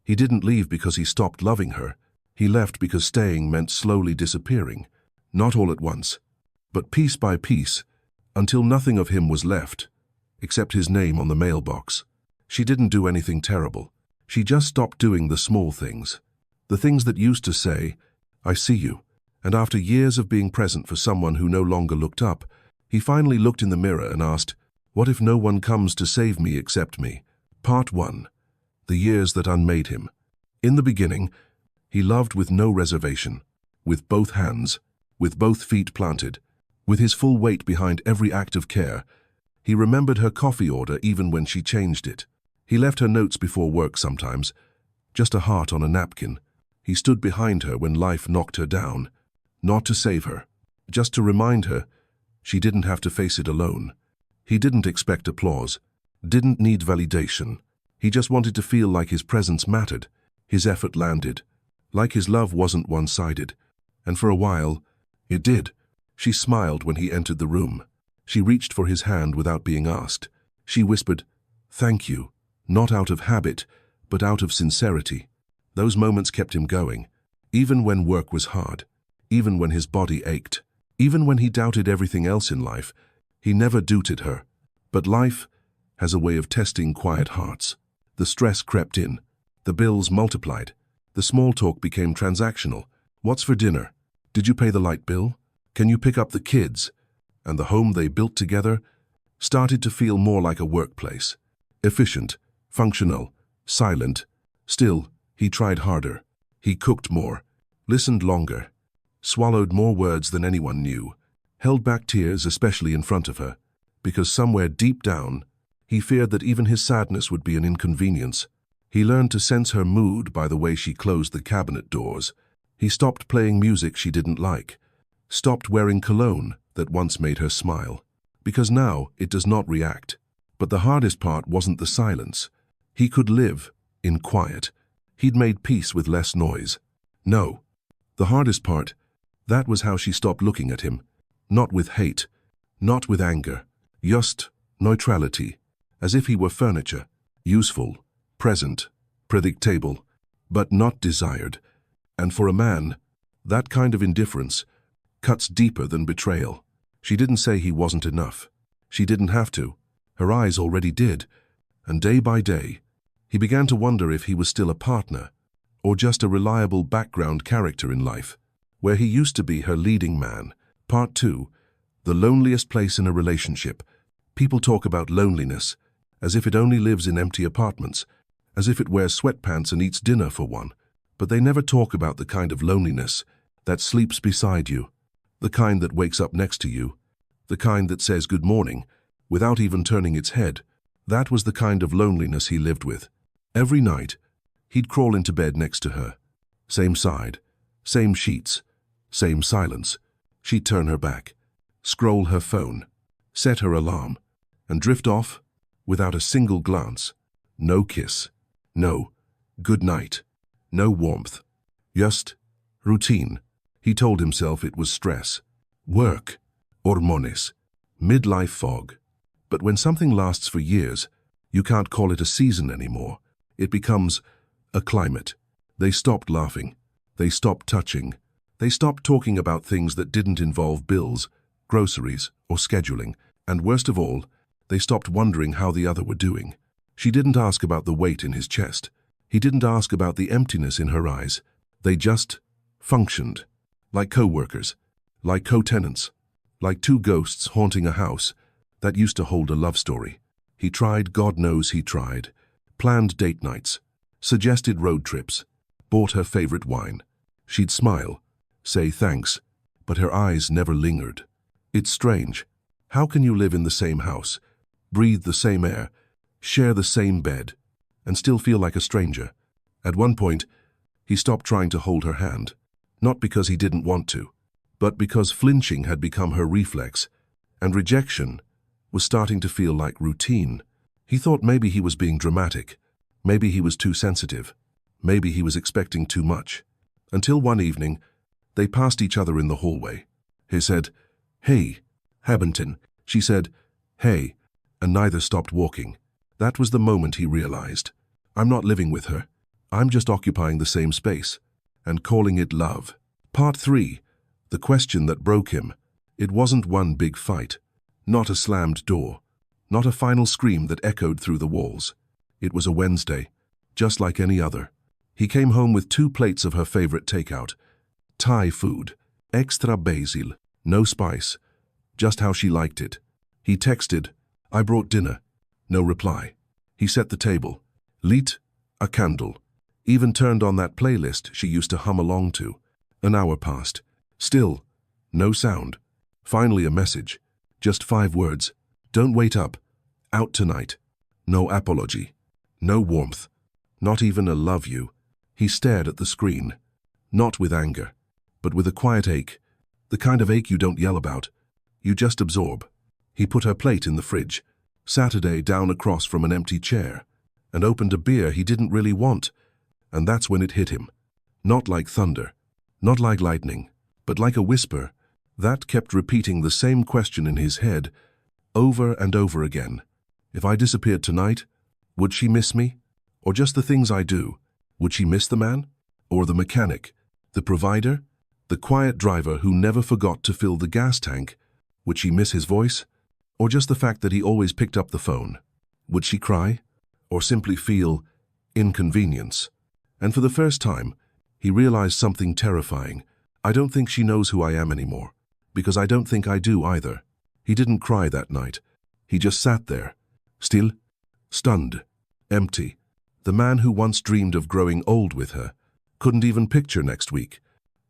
He didn't leave because he stopped loving her. He left because staying meant slowly disappearing. Not all at once, but piece by piece, until nothing of him was left, except his name on the mailbox. She didn't do anything terrible. She just stopped doing the small things. The things that used to say, "I see you." And after years of being present for someone who no longer looked up, he finally looked in the mirror and asked, "What if no one comes to save me except me?" Part 1. The years that unmade him. In the beginning, he loved with no reservation, with both hands, with both feet planted, with his full weight behind every act of care. He remembered her coffee order even when she changed it. He left her notes before work sometimes, just a heart on a napkin. He stood behind her when life knocked her down, not to save her, just to remind her she didn't have to face it alone. He didn't expect applause, didn't need validation. He just wanted to feel like his presence mattered, his effort landed, like his love wasn't one-sided. And for a while, it did. She smiled when he entered the room. She reached for his hand without being asked. She whispered, "Thank you," not out of habit, but out of sincerity. Those moments kept him going, even when work was hard, even when his body ached, even when he doubted everything else in life. He never doubted her. But life has a way of testing quiet hearts. The stress crept in. The bills multiplied. The small talk became transactional. "What's for dinner? Did you pay the light bill? Can you pick up the kids?" And the home they built together started to feel more like a workplace. Efficient, functional, silent. Still, he tried harder. He cooked more, listened longer, swallowed more words than anyone knew, held back tears, especially in front of her, because somewhere deep down, he feared that even his sadness would be an inconvenience. He learned to sense her mood by the way she closed the cabinet doors. He stopped playing music she didn't like, stopped wearing cologne that once made her smile, because now it does not react. But the hardest part wasn't the silence. He could live in quiet. He'd made peace with less noise. No, the hardest part, that was how she stopped looking at him. Not with hate, not with anger, just neutrality, as if he were furniture, useful, present, predictable, but not desired. And for a man, that kind of indifference cuts deeper than betrayal. She didn't say he wasn't enough. She didn't have to. Her eyes already did. And day by day, he began to wonder if he was still a partner, or just a reliable background character in life, where he used to be her leading man. Part 2. The loneliest place in a relationship. People talk about loneliness as if it only lives in empty apartments, as if it wears sweatpants and eats dinner for one. But they never talk about the kind of loneliness that sleeps beside you, the kind that wakes up next to you, the kind that says good morning without even turning its head. That was the kind of loneliness he lived with. Every night, he'd crawl into bed next to her. Same side, same sheets, same silence. She'd turn her back, scroll her phone, set her alarm, and drift off without a single glance. No kiss, no good night, no warmth. Just routine. He told himself it was stress, work, hormones, midlife fog. But when something lasts for years, you can't call it a season anymore. It becomes a climate. They stopped laughing. They stopped touching. They stopped talking about things that didn't involve bills, groceries, or scheduling. And worst of all, they stopped wondering how the other were doing. She didn't ask about the weight in his chest. He didn't ask about the emptiness in her eyes. They just functioned, like co-workers, like co-tenants, like two ghosts haunting a house that used to hold a love story. He tried, God knows he tried, planned date nights, suggested road trips, bought her favorite wine. She'd smile, say thanks, but her eyes never lingered. It's strange. How can you live in the same house, breathe the same air, share the same bed, and still feel like a stranger? At one point, he stopped trying to hold her hand, not because he didn't want to, but because flinching had become her reflex, and rejection was starting to feel like routine. He thought maybe he was being dramatic, maybe he was too sensitive, maybe he was expecting too much. Until one evening, they passed each other in the hallway. He said, "Hey, Habenton." She said, "Hey," and neither stopped walking. That was the moment he realized. I'm not living with her. I'm just occupying the same space and calling it love. Part 3. The question that broke him. It wasn't one big fight, not a slammed door, not a final scream that echoed through the walls. It was a Wednesday, just like any other. He came home with 2 plates of her favorite takeout. Thai food, extra basil, no spice, just how she liked it. He texted, "I brought dinner." No reply. He set the table, lit a candle, even turned on that playlist she used to hum along to. An hour passed. Still, no sound. Finally a message, just 5 words. "Don't wait up. Out tonight." No apology. No warmth. Not even a love you. He stared at the screen, not with anger, but with a quiet ache, the kind of ache you don't yell about. You just absorb. He put her plate in the fridge, Saturday down across from an empty chair, and opened a beer he didn't really want. And that's when it hit him. Not like thunder, not like lightning, but like a whisper that kept repeating the same question in his head over and over again. If I disappeared tonight, would she miss me? Or just the things I do? Would she miss the man? Or the mechanic? The provider? The quiet driver who never forgot to fill the gas tank? Would she miss his voice? Or just the fact that he always picked up the phone? Would she cry? Or simply feel inconvenience? And for the first time, he realized something terrifying. I don't think she knows who I am anymore, because I don't think I do either. He didn't cry that night. He just sat there, still, stunned, empty. The man who once dreamed of growing old with her couldn't even picture next week.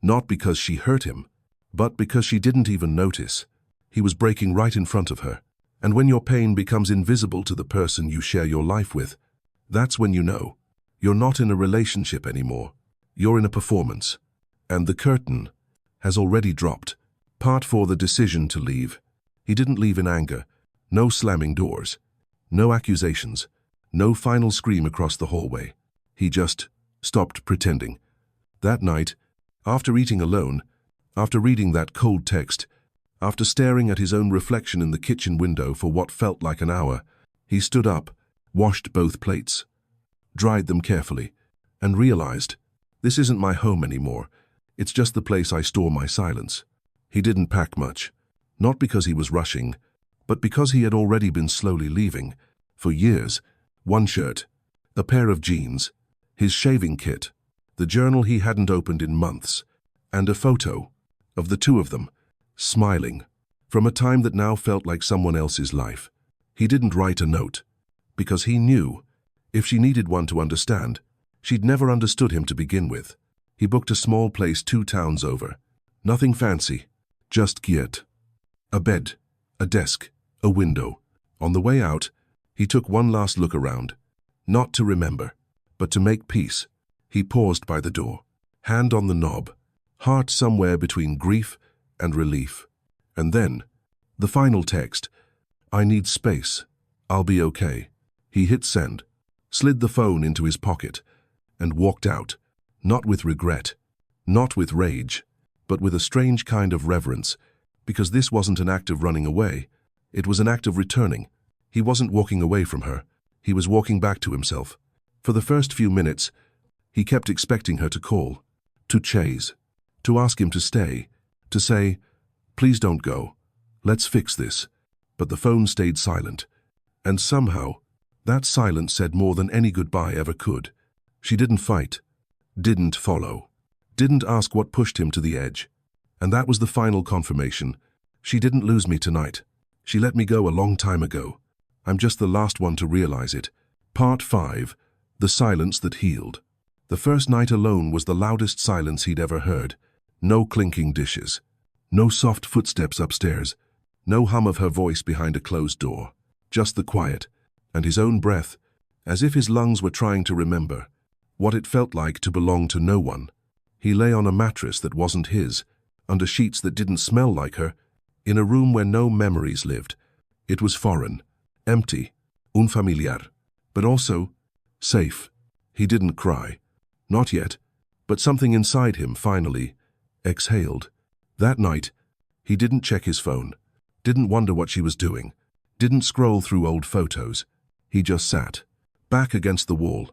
Not because she hurt him, but because she didn't even notice. He was breaking right in front of her. And when your pain becomes invisible to the person you share your life with, that's when you know. You're not in a relationship anymore. You're in a performance. And the curtain has already dropped. Part 4. The decision to leave. He didn't leave in anger. No slamming doors. No accusations. No final scream across the hallway. He just stopped pretending. That night, after eating alone, after reading that cold text, after staring at his own reflection in the kitchen window for what felt like an hour, he stood up, washed both plates, dried them carefully, and realized, this isn't my home anymore. It's just the place I store my silence. He didn't pack much, not because he was rushing, but because he had already been slowly leaving. For years, 1 shirt, a pair of jeans, his shaving kit, the journal he hadn't opened in months, and a photo of the 2 of them, smiling, from a time that now felt like someone else's life. He didn't write a note, because he knew, if she needed one to understand, she'd never understood him to begin with. He booked a small place 2 towns over. Nothing fancy, just Giet. A bed, a desk, a window. On the way out, he took one last look around, not to remember, but to make peace. He paused by the door, hand on the knob, heart somewhere between grief and relief. And then, the final text, "I need space. I'll be okay." He hit send, slid the phone into his pocket, and walked out, not with regret, not with rage, but with a strange kind of reverence, because this wasn't an act of running away, it was an act of returning. He wasn't walking away from her, he was walking back to himself. For the first few minutes, he kept expecting her to call, to chase, to ask him to stay, to say, "Please don't go, let's fix this." But the phone stayed silent, and somehow, that silence said more than any goodbye ever could. She didn't fight, didn't follow, didn't ask what pushed him to the edge. And that was the final confirmation. She didn't lose me tonight. She let me go a long time ago. I'm just the last one to realize it. Part 5. The silence that healed. The first night alone was the loudest silence he'd ever heard. No clinking dishes. No soft footsteps upstairs. No hum of her voice behind a closed door. Just the quiet, and his own breath, as if his lungs were trying to remember what it felt like to belong to no one. He lay on a mattress that wasn't his, under sheets that didn't smell like her, in a room where no memories lived. It was foreign, empty, unfamiliar, but also safe. He didn't cry. Not yet, but something inside him finally exhaled. That night, he didn't check his phone, didn't wonder what she was doing, didn't scroll through old photos. He just sat, back against the wall,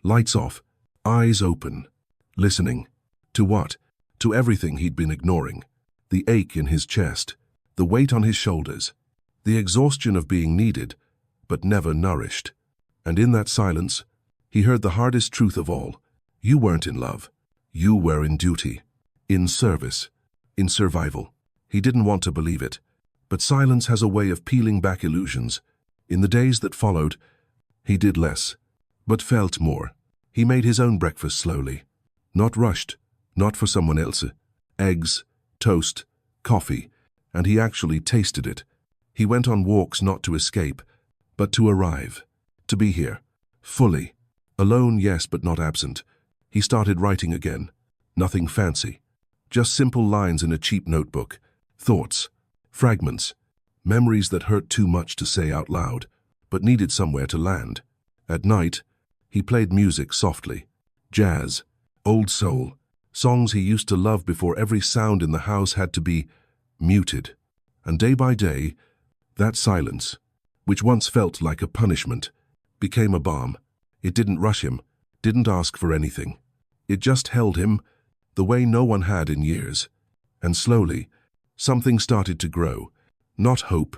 lights off, eyes open, listening. To what? To everything he'd been ignoring. The ache in his chest, the weight on his shoulders, the exhaustion of being needed, but never nourished. And in that silence, he heard the hardest truth of all. You weren't in love. You were in duty, in service, in survival. He didn't want to believe it, but silence has a way of peeling back illusions. In the days that followed, he did less, but felt more. He made his own breakfast slowly, not rushed, not for someone else. Eggs, toast, coffee, and he actually tasted it. He went on walks not to escape, but to arrive, to be here, fully. Alone, yes, but not absent. He started writing again. Nothing fancy. Just simple lines in a cheap notebook. Thoughts, fragments, memories that hurt too much to say out loud, but needed somewhere to land. At night, he played music softly. Jazz, old soul, songs he used to love before every sound in the house had to be muted. And day by day, that silence, which once felt like a punishment, became a balm. It didn't rush him, didn't ask for anything. It just held him the way no one had in years. And slowly, something started to grow. Not hope,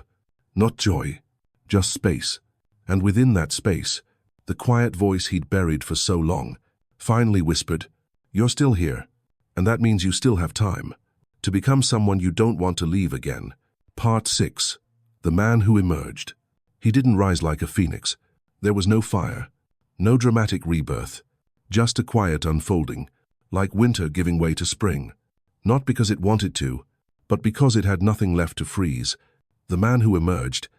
not joy, just space. And within that space, the quiet voice he'd buried for so long finally whispered, "You're still here, and that means you still have time to become someone you don't want to leave again." Part 6. The Man Who Emerged. He didn't rise like a phoenix. There was no fire, no dramatic rebirth, just a quiet unfolding, like winter giving way to spring. Not because it wanted to, but because it had nothing left to freeze. The man who emerged,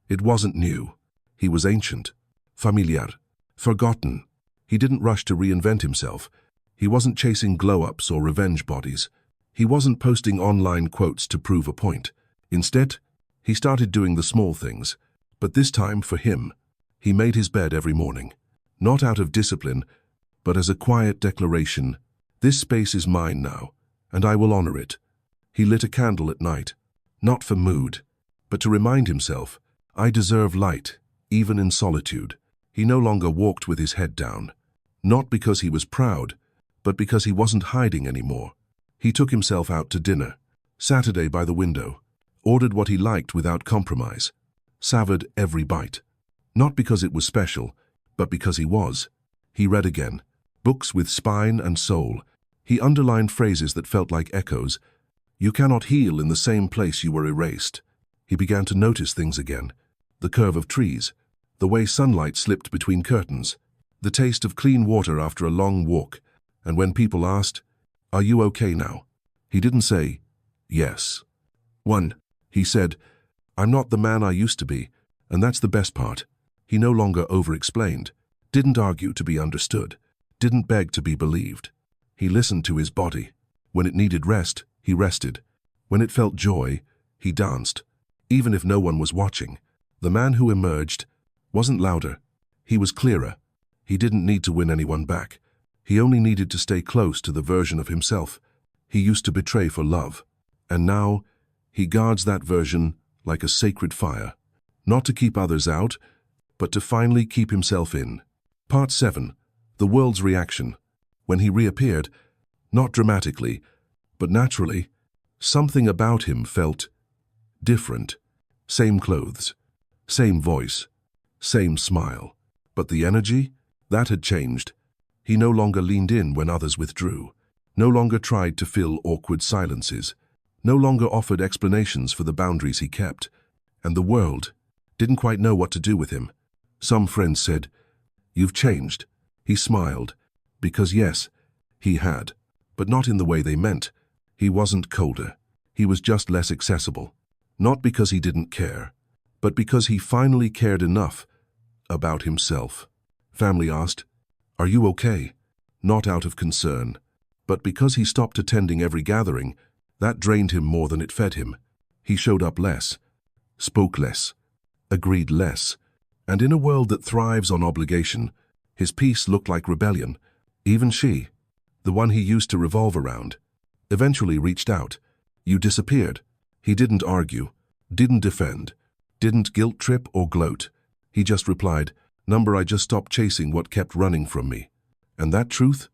it wasn't new. He was ancient, familiar, forgotten. He didn't rush to reinvent himself. He wasn't chasing glow-ups or revenge bodies. He wasn't posting online quotes to prove a point. Instead, he started doing the small things. But this time, for him, he made his bed every morning. Not out of discipline, but as a quiet declaration, "This space is mine now, and I will honor it." He lit a candle at night, not for mood, but to remind himself, "I deserve light, even in solitude." He no longer walked with his head down, not because he was proud, but because he wasn't hiding anymore. He took himself out to dinner, Saturday by the window, ordered what he liked without compromise, savored every bite. Not because it was special, but because he was. He read again, books with spine and soul. He underlined phrases that felt like echoes. You cannot heal in the same place you were erased. He began to notice things again. The curve of trees, the way sunlight slipped between curtains, the taste of clean water after a long walk. And when people asked, "Are you okay now?" he didn't say, "Yes." He said, "I'm not the man I used to be," and that's the best part. He no longer over-explained, didn't argue to be understood, didn't beg to be believed. He listened to his body. When it needed rest, he rested. When it felt joy, he danced, even if no one was watching. The man who emerged wasn't louder. He was clearer. He didn't need to win anyone back. He only needed to stay close to the version of himself he used to betray for love. And now, he guards that version like a sacred fire, not to keep others out, but to finally keep himself in. Part 7. The world's reaction. When he reappeared, not dramatically, but naturally, something about him felt different. Same clothes, same voice, same smile. But the energy, that had changed. He no longer leaned in when others withdrew, no longer tried to fill awkward silences, no longer offered explanations for the boundaries he kept. And the world didn't quite know what to do with him. Some friends said, "You've changed." He smiled, because yes, he had, but not in the way they meant. He wasn't colder. He was just less accessible. Not because he didn't care, but because he finally cared enough about himself. Family asked, "Are you okay?" Not out of concern, but because he stopped attending every gathering. That drained him more than it fed him. He showed up less, spoke less, agreed less. And in a world that thrives on obligation, his peace looked like rebellion. Even she, the one he used to revolve around, eventually reached out. "You disappeared." He didn't argue, didn't defend, didn't guilt trip or gloat. He just replied, "Number, I just stopped chasing what kept running from me." And that truth?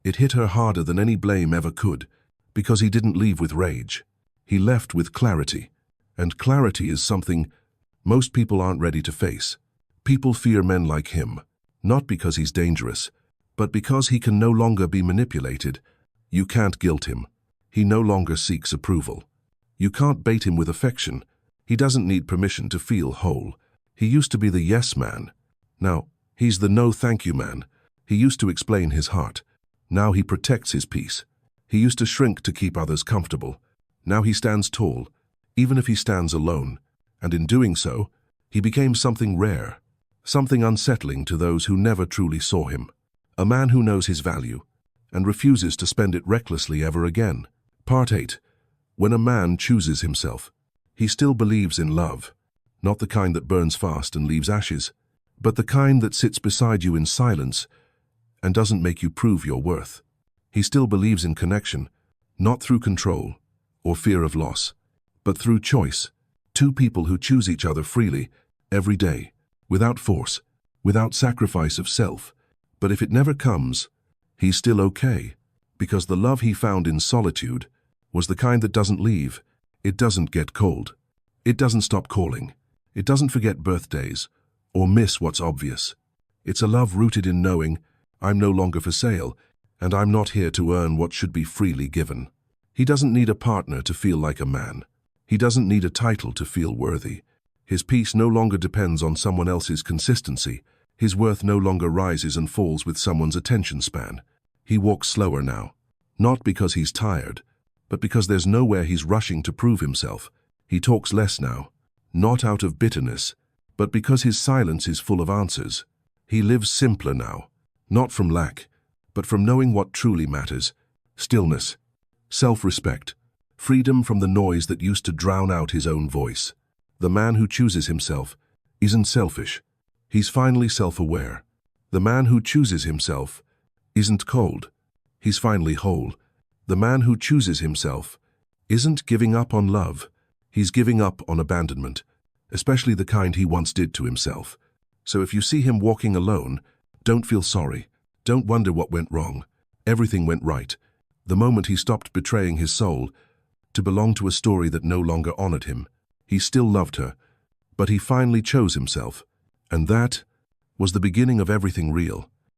It hit her harder than any blame ever could, because he didn't leave with rage. He left with clarity. And clarity is something most people aren't ready to face. People fear men like him, not because he's dangerous, but because he can no longer be manipulated. You can't guilt him. He no longer seeks approval. You can't bait him with affection. He doesn't need permission to feel whole. He used to be the yes man. Now, he's the no thank you man. He used to explain his heart. Now he protects his peace. He used to shrink to keep others comfortable. Now he stands tall, even if he stands alone. And in doing so, he became something rare, something unsettling to those who never truly saw him. A man who knows his value and refuses to spend it recklessly ever again. Part 8. When a man chooses himself, he still believes in love, not the kind that burns fast and leaves ashes, but the kind that sits beside you in silence and doesn't make you prove your worth. He still believes in connection, not through control or fear of loss, but through choice. Two people who choose each other freely, every day, without force, without sacrifice of self. But if it never comes, he's still okay, because the love he found in solitude was the kind that doesn't leave. It doesn't get cold. It doesn't stop calling. It doesn't forget birthdays or miss what's obvious. It's a love rooted in knowing, I'm no longer for sale, and I'm not here to earn what should be freely given. He doesn't need a partner to feel like a man. He doesn't need a title to feel worthy. His peace no longer depends on someone else's consistency. His worth no longer rises and falls with someone's attention span. He walks slower now, not because he's tired, but because there's nowhere he's rushing to prove himself. He talks less now, not out of bitterness, but because his silence is full of answers. He lives simpler now, not from lack, but from knowing what truly matters. Stillness, self-respect, freedom from the noise that used to drown out his own voice. The man who chooses himself isn't selfish. He's finally self-aware. The man who chooses himself isn't cold. He's finally whole. The man who chooses himself isn't giving up on love. He's giving up on abandonment, especially the kind he once did to himself. So if you see him walking alone, don't feel sorry. Don't wonder what went wrong. Everything went right. The moment he stopped betraying his soul to belong to a story that no longer honored him. He still loved her, but he finally chose himself. And that was the beginning of everything real.